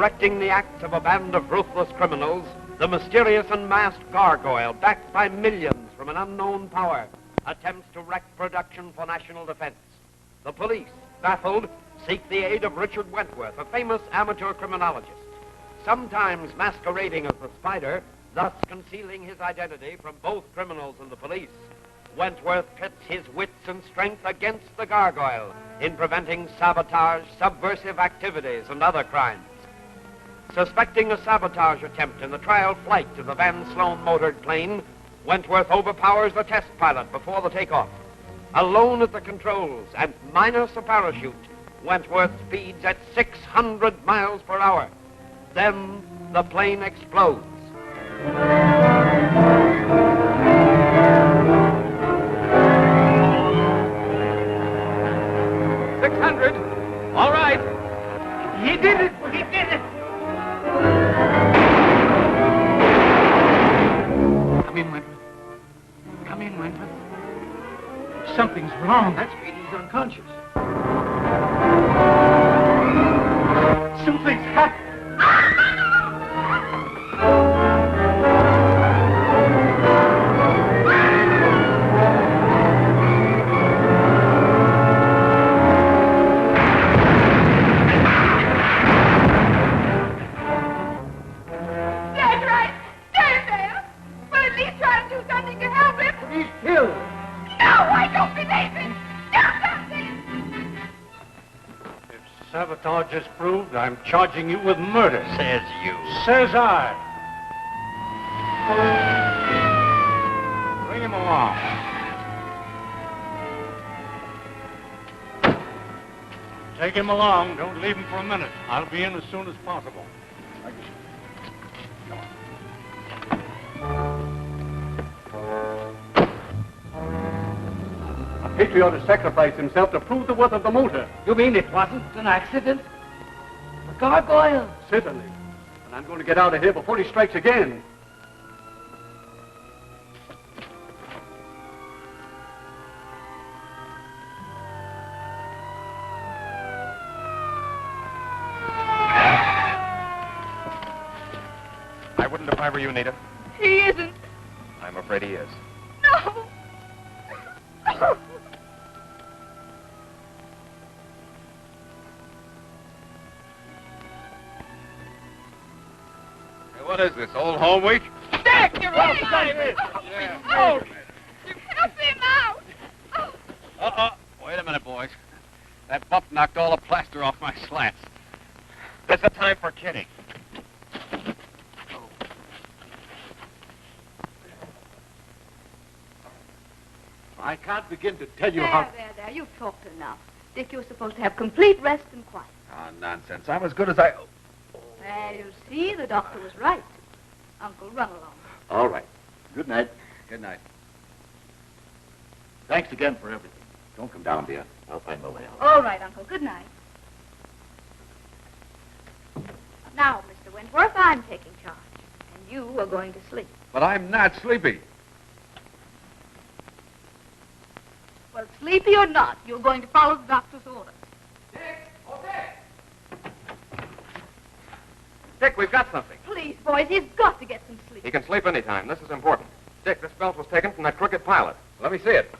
directing the acts of a band of ruthless criminals, the mysterious and masked gargoyle, backed by millions from an unknown power, attempts to wreck production for national defense. The police, baffled, seek the aid of Richard Wentworth, a famous amateur criminologist. Sometimes masquerading as the Spider, thus concealing his identity from both criminals and the police, Wentworth pits his wits and strength against the gargoyle in preventing sabotage, subversive activities, and other crimes. Suspecting a sabotage attempt in the trial flight of the Van Sloan motored plane, Wentworth overpowers the test pilot before the takeoff. Alone at the controls and minus a parachute, Wentworth speeds at 600 miles per hour. Then the plane explodes. 600. All right. He did it. He did it. Come in, Wentworth. Come in, Wentworth. Something's wrong. That's mean he's unconscious. Something's happened. Sabotage is proved. I'm charging you with murder. Says you. Says I. Bring him along. Take him along. Don't leave him for a minute. I'll be in as soon as possible. Patriot has sacrificed himself to prove the worth of the motor. You mean it wasn't an accident? A gargoyle? Certainly. And I'm going to get out of here before he strikes again. I wouldn't if I were you, Nita. He isn't. I'm afraid he is. No. What is this, old home week? Dick, you're outside of it. Oh, help him out. Wait a minute, boys. That bump knocked all the plaster off my slats. It's the time for kidding. I can't begin to tell you how... There, you've talked enough. Dick, you're supposed to have complete rest and quiet. Oh, nonsense. I'm as good as I... Well, you see, the doctor was right. Uncle, run along. All right. Good night. Good night. Thanks again for everything. Don't come down, dear. I'll find my way out. All right, Uncle. Good night. Now, Mr. Wentworth, I'm taking charge. And you are going to sleep. But I'm not sleepy. Well, sleepy or not, you're going to follow the doctor's orders. Dick! Oh, Dick! Dick, we've got something. Please, boys, he's got to get some sleep. He can sleep anytime. This is important. Dick, this belt was taken from that crooked pilot. Let me see it.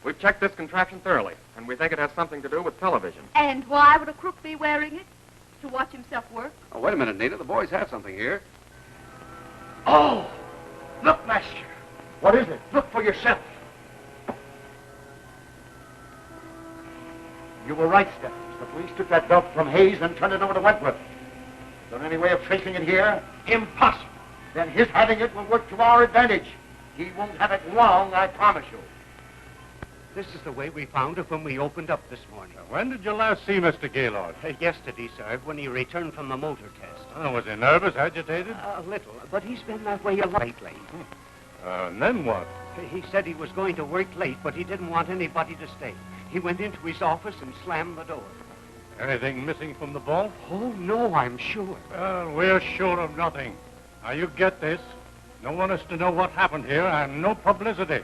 We've checked this contraption thoroughly, and we think it has something to do with television. And why would a crook be wearing it? To watch himself work? Oh, wait a minute, Nita. The boys have something here. Oh, look, Master. What is it? Look for yourself. You were right, Stephens. The police took that belt from Hayes and turned it over to Wentworth. Is there any way of tracing it here? Impossible. Then his having it will work to our advantage. He won't have it long, I promise you. This is the way we found it when we opened up this morning. When did you last see Mr. Gaylord? Yesterday, sir, when he returned from the motor test. Oh, was he nervous, agitated? A little, but he's been that way a lot lately. And then what? He said he was going to work late, but he didn't want anybody to stay. He went into his office and slammed the door. Anything missing from the vault? Oh, no, I'm sure. Well, we're sure of nothing. Now, you get this. No one is to know what happened here, and no publicity.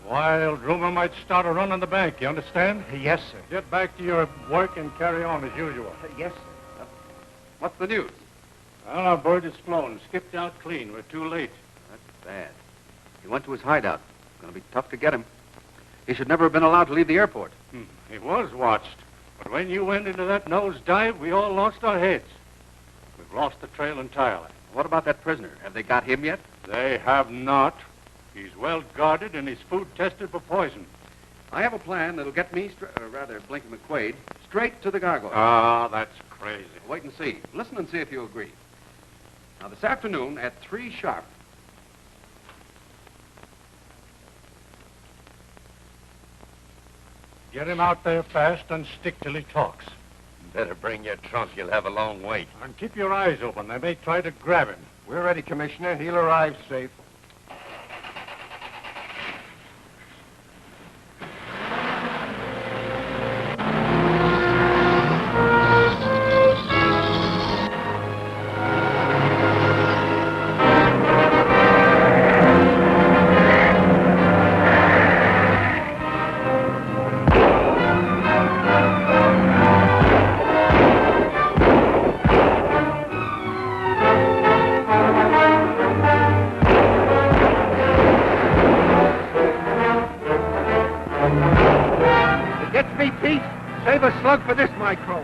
Wild rumor might start a run on the bank, you understand? Yes, sir. Get back to your work and carry on as usual. Yes, sir. What's the news? Well, our bird is flown. Skipped out clean. We're too late. That's bad. He went to his hideout. It's going to be tough to get him. He should never have been allowed to leave the airport. He was watched. But when you went into that nosedive, we all lost our heads. We've lost the trail entirely. What about that prisoner? Have they got him yet? They have not. He's well guarded and his food tested for poison. I have a plan that'll get me, Blinky McQuaid, straight to the gargoyle. Ah, that's crazy. Wait and see. Listen and see if you agree. Now, this afternoon at 3 sharp. Get him out there fast and stick till he talks. Better bring your trunk. You'll have a long wait. And keep your eyes open. They may try to grab him. We're ready, Commissioner. He'll arrive safe. Save a slug for this micro.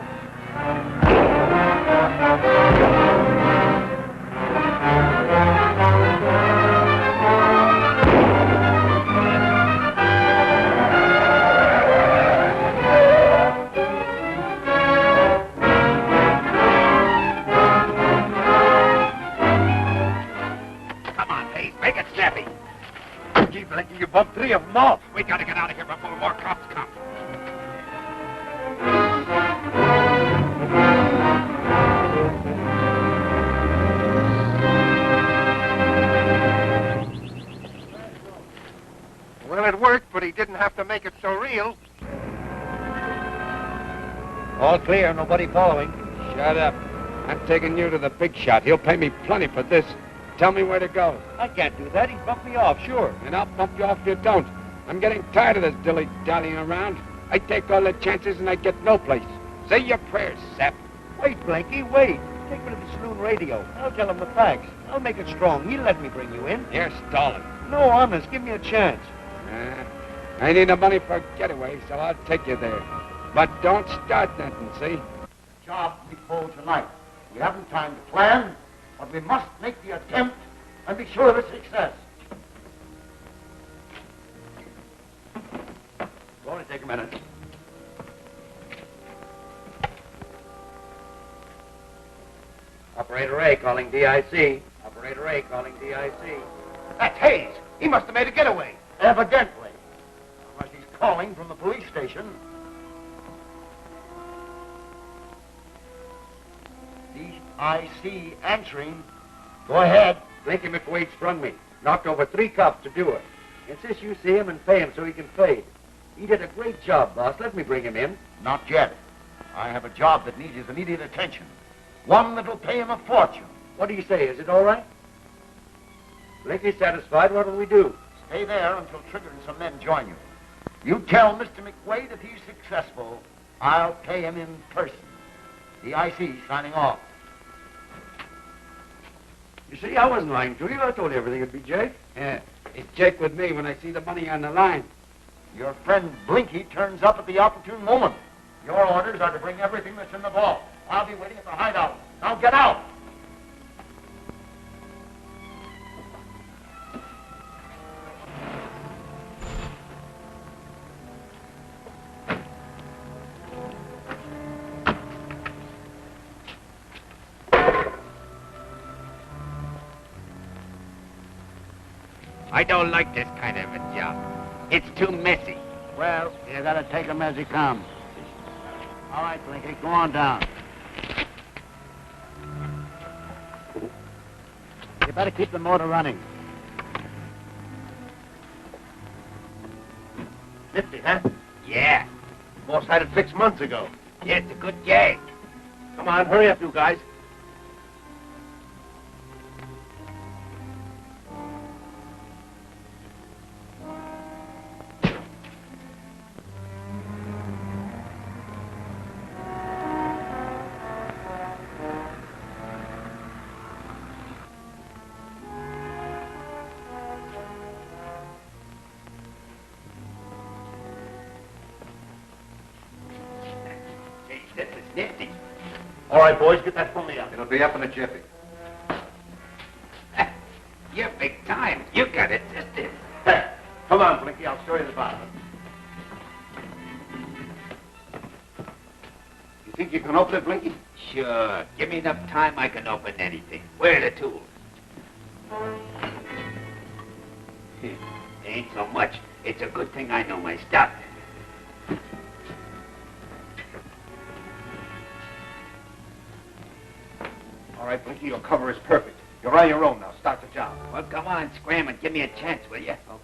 Come on, Hayes. Make it snappy. Keep letting you bump 3 of them off. We gotta get out of here before more cops come. Well, it worked, but he didn't have to make it so real. All clear, nobody following. Shut up. I'm taking you to the big shot. He'll pay me plenty for this. Tell me where to go. I can't do that. He'd bump me off, sure. And I'll bump you off if you don't. I'm getting tired of this dilly-dallying around. I take all the chances and I get no place. Say your prayers, Sap. Wait, Blanky, wait. Take me to the saloon radio. I'll tell him the facts. I'll make it strong. He'll let me bring you in. You're stalling. No, honest. Give me a chance. I need the money for a getaway, so I'll take you there. But don't start nothing, see? Job before tonight. We haven't time to plan, but we must make the attempt and be sure of its success. It'll only take a minute. Operator A calling DIC. Operator A calling DIC. That's Hayes. He must have made a getaway. Evidently. Unless he's calling from the police station. DIC answering. Go ahead. Blinky McWade sprung me. Knocked over 3 cops to do it. Insists you see him and pay him so he can fade. He did a great job, boss. Let me bring him in. Not yet. I have a job that needs his immediate attention. One that'll pay him a fortune. What do you say? Is it all right? Blinky's satisfied. What will we do? Stay there until Trigger and some men join you. You tell Mr. McWade if he's successful, I'll pay him in person. DIC signing off. You see, I wasn't lying to you. I told you everything would be Jake. Yeah, it's Jake with me when I see the money on the line. Your friend Blinky turns up at the opportune moment. Your orders are to bring everything that's in the vault. I'll be waiting at the hideout. Now get out! I don't like this kind of a job. It's too messy. Well, you gotta take him as he comes. All right, Blinky, go on down. You better keep the motor running. Nifty, huh? Yeah. Boss had it fixed months ago. Yeah, it's a good gag. Come on, hurry up, you guys. All right, boys, get that phony up. It'll be up in a jiffy. You're big time. You got it, sister. Hey, come on, Blinky. I'll show you the bottom. You think you can open it, Blinky? Sure. Give me enough time, I can open anything. Where are the tools? Ain't so much. It's a good thing I know my stuff. All right, Blinky, your cover is perfect. You're on your own now. Start the job. Well, come on, scram and give me a chance, will you? Okay.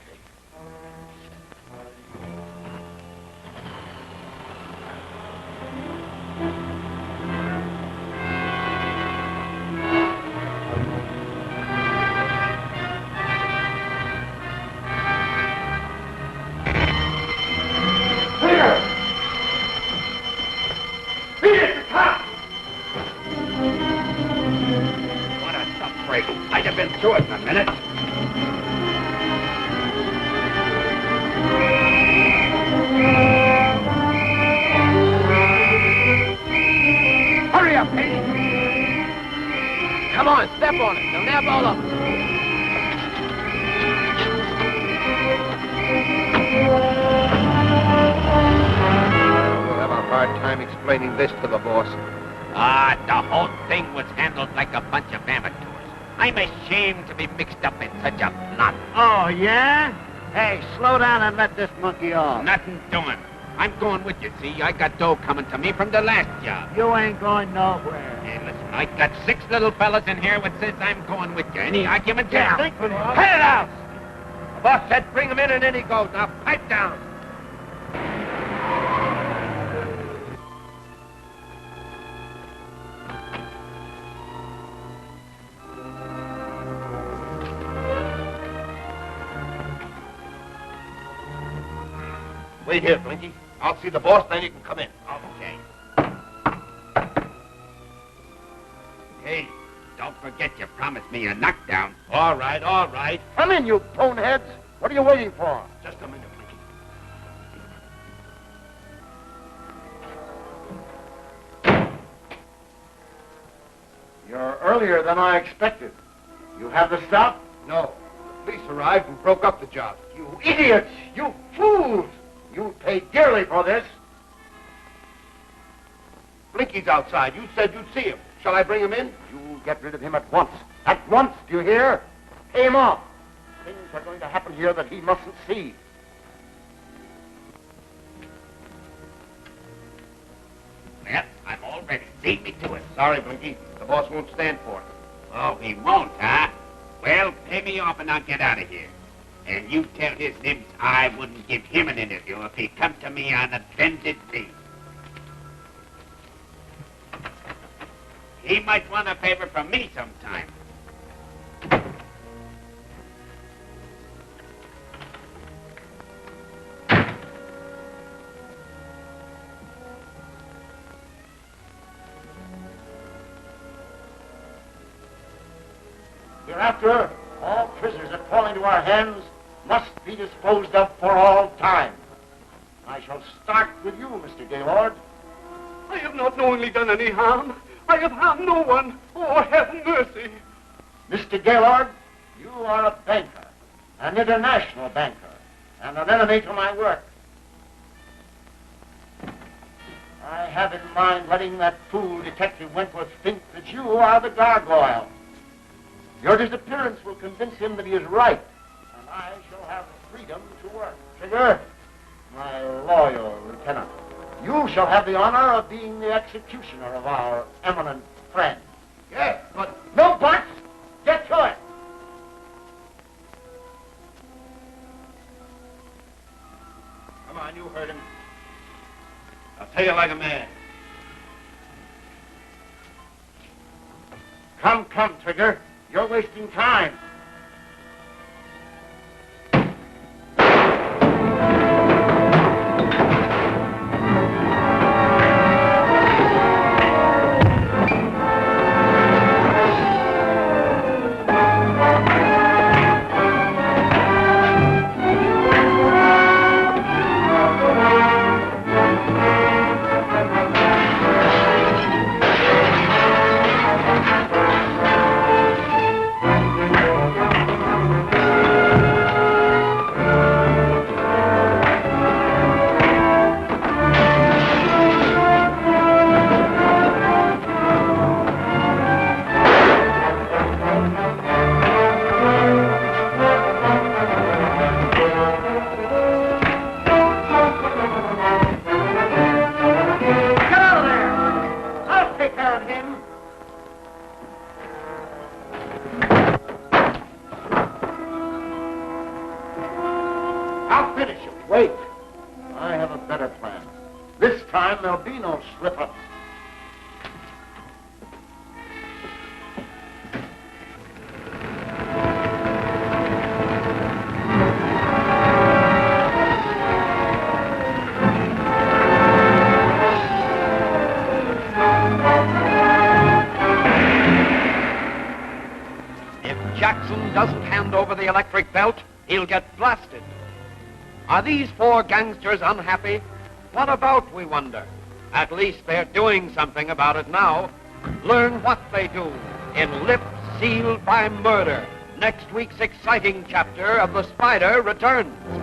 I'd have been through it in a minute. Hurry up, Pete. Come on, step on it. They'll nab all of us. We'll have a hard time explaining this to the boss. The whole thing was handled like a bunch of amateurs. I'm ashamed to be mixed up in such a plot. Oh, yeah? Hey, slow down and let this monkey off. Nothing doing. I'm going with you, see? I got dough coming to me from the last job. You ain't going nowhere. Hey, listen, I got 6 little fellas in here that says I'm going with you. Any argument there? Cut it out! The boss said bring him in and he goes. Now pipe down. Wait here, Blinky. I'll see the boss, then you can come in. Okay. Hey, don't forget you promised me a knockdown. All right, all right. Come in, you boneheads. What are you waiting for? Just a minute, Blinky. You're earlier than I expected. You have the stuff? No. The police arrived and broke up the job. You idiots! You fools! You paid dearly for this. Blinky's outside. You said you'd see him. Shall I bring him in? You get rid of him at once. At once, do you hear? Pay him off. Things are going to happen here that he mustn't see. Well, I'm all ready. See me to it. Sorry, Blinky. The boss won't stand for it. Oh, he won't, huh? Well, pay me off and I'll get out of here. And you tell his nibs I wouldn't give him an interview if he come to me on a bended knee. He might want a favor from me sometime. Hereafter, all prisoners that fall into our hands must be disposed of for all time. I shall start with you, Mr. Gaylord. I have not knowingly done any harm. I have harmed no one. Oh, have mercy. Mr. Gaylord, you are a banker, an international banker, and an enemy to my work. I have in mind letting that fool Detective Wentworth think that you are the gargoyle. Your disappearance will convince him that he is right, and I shall have freedom to work. Trigger, my loyal lieutenant, you shall have the honor of being the executioner of our eminent friend. Yes, but no buts! Get to it! Come on, you heard him. I'll tell you like a man. Come, Trigger. You're wasting time. I'll finish him. Wait. I have a better plan. This time there'll be no slip-ups. Jackson doesn't hand over the electric belt, he'll get blasted. Are these four gangsters unhappy? What about, we wonder? At least they're doing something about it now. Learn what they do in Lips Sealed by Murder. Next week's exciting chapter of The Spider returns.